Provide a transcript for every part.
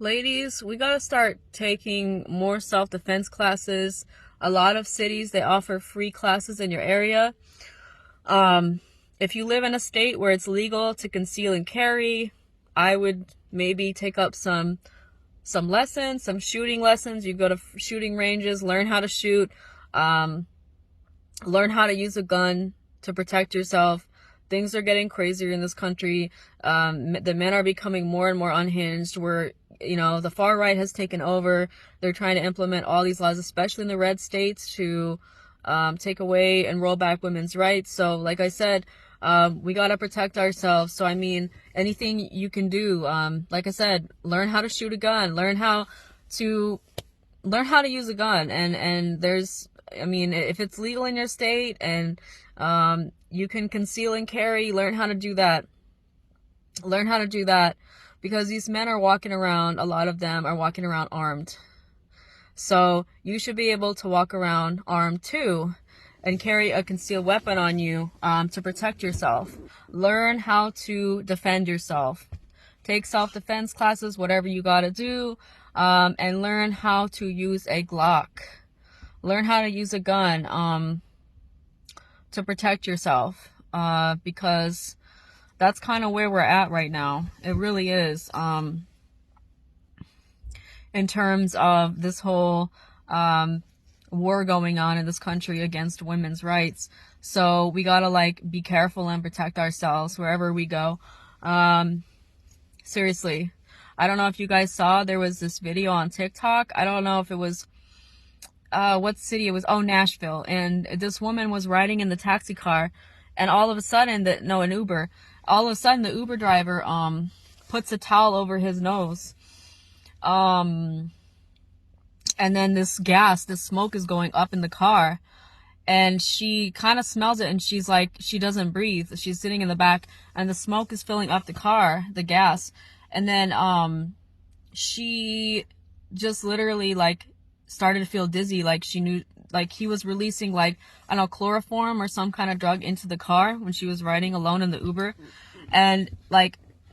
Ladies, we gotta start taking more self-defense classes. A lot of cities, they offer free classes in your area. If you live in a state where it's legal to conceal and carry, I would maybe take up some lessons, some shooting lessons. You go to shooting ranges, learn how to shoot, learn how to use a gun to protect yourself. Things are getting crazier in this country. The men are becoming more and more unhinged. The far right has taken over. They're trying to implement all these laws, especially in the red states, to take away and roll back women's rights. So like I said, we got to protect ourselves. So I mean, anything you can do, like I said, learn how to shoot a gun, learn how to use a gun. And there's, I mean, if it's legal in your state and you can conceal and carry, learn how to do that. Learn how to do that, because these men are walking around, a lot of them are walking around armed. So you should be able to walk around armed too and carry a concealed weapon on you to protect yourself. Learn how to defend yourself. Take self-defense classes, whatever you gotta do, and learn how to use a Glock. Learn how to use a gun to protect yourself, because that's kind of where we're at right now. It really is, in terms of this whole war going on in this country against women's rights. So we gotta be careful and protect ourselves wherever we go. Seriously, I don't know if you guys saw, there was this video on TikTok. I don't know if it was what city it was. Oh, Nashville. And this woman was riding in the taxi car, and all of a sudden, an Uber. All of a sudden, the Uber driver puts a towel over his nose. And then this smoke is going up in the car, and she kind of smells it, and she's like, she doesn't breathe. She's sitting in the back, and the smoke is filling up the car, the gas. And then she just literally started to feel dizzy, she knew he was releasing I don't know, chloroform or some kind of drug into the car when she was riding alone in the Uber. And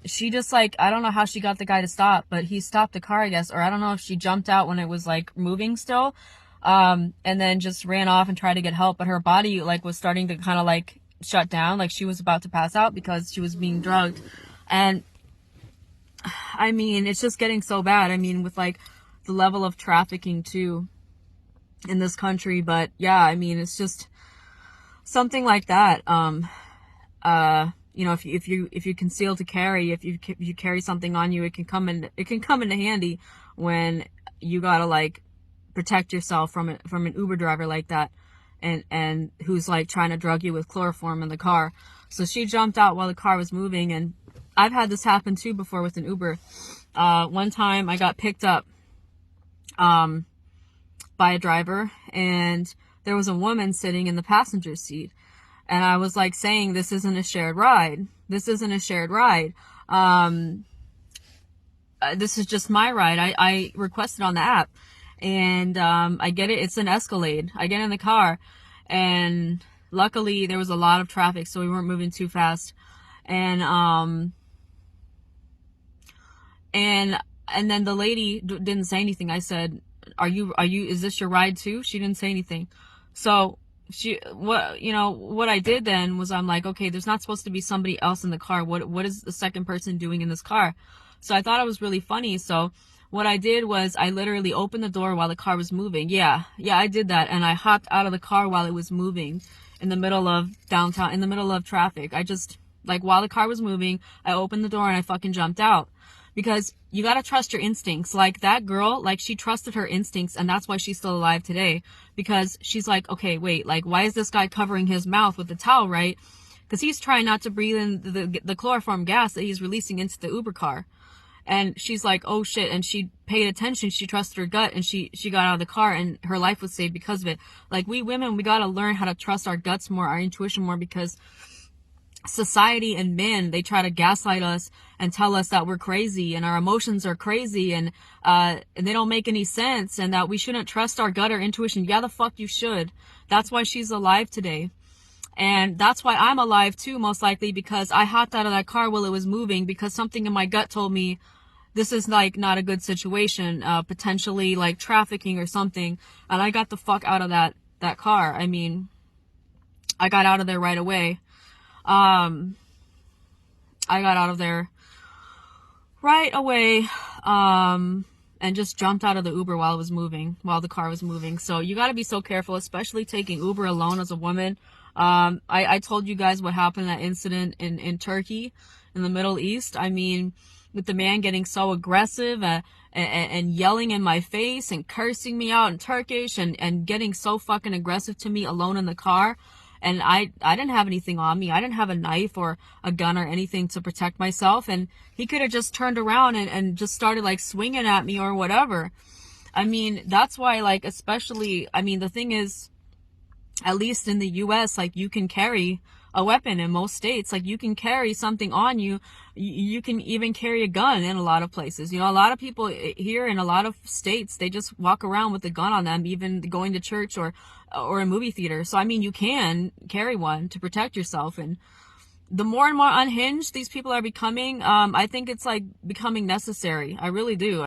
she just I don't know how she got the guy to stop, but he stopped the car, I guess, or I don't know if she jumped out when it was moving still, and then just ran off and tried to get help, but her body was starting to kind of shut down, she was about to pass out because she was being drugged. And I mean, it's just getting so bad. I mean, with the level of trafficking too in this country. But yeah, I mean, it's just something like that. If you conceal to carry, if you carry something on you, it can come into handy when you gotta protect yourself from an Uber driver like that, and who's trying to drug you with chloroform in the car. So she jumped out while the car was moving, and I've had this happen too before with an Uber. One time I got picked up by a driver, and there was a woman sitting in the passenger seat, and I was saying, this isn't a shared ride. This isn't a shared ride. This is just my ride. I requested on the app, and I get it. It's an Escalade. I get in the car, and luckily there was a lot of traffic, so we weren't moving too fast. And then the lady didn't say anything. I said, is this your ride too? She didn't say anything. So what I did then was, I'm okay, there's not supposed to be somebody else in the car. What is the second person doing in this car? So I thought it was really funny. So what I did was, I literally opened the door while the car was moving. Yeah, I did that. And I hopped out of the car while it was moving in the middle of downtown, in the middle of traffic. I just, while the car was moving, I opened the door and I fucking jumped out. Because you gotta trust your instincts. That girl, she trusted her instincts, and that's why she's still alive today. Because she's okay, wait, why is this guy covering his mouth with the towel, right? Because he's trying not to breathe in the chloroform gas that he's releasing into the Uber car. And she's oh shit, and she paid attention, she trusted her gut, and she got out of the car, and her life was saved because of it. We women, we gotta learn how to trust our guts more, our intuition more, because society and men, they try to gaslight us and tell us that we're crazy and our emotions are crazy, and they don't make any sense, and that we shouldn't trust our gut or intuition. Yeah, the fuck you should. That's why she's alive today. And that's why I'm alive too, most likely, because I hopped out of that car while it was moving, because something in my gut told me this is like not a good situation, potentially like trafficking or something. And I got the fuck out of that car. I mean, I got out of there right away. I got out of there right away, and just jumped out of the Uber while the car was moving. So you got to be so careful, especially taking Uber alone as a woman. I told you guys what happened, that incident in Turkey, in the Middle East. I mean, with the man getting so aggressive, and yelling in my face and cursing me out in Turkish, and getting so fucking aggressive to me alone in the car. And I didn't have anything on me. I didn't have a knife or a gun or anything to protect myself. And he could have just turned around and just started like swinging at me or whatever. I mean, that's why, like, especially, I mean, the thing is, at least in the US, like, you can carry a weapon in most states. Like, you can carry something on you. You can even carry a gun in a lot of places. You know, a lot of people here in a lot of states, they just walk around with a gun on them, even going to church or a movie theater. So, I mean, you can carry one to protect yourself. And the more and more unhinged these people are becoming, I think it's like becoming necessary. I really do.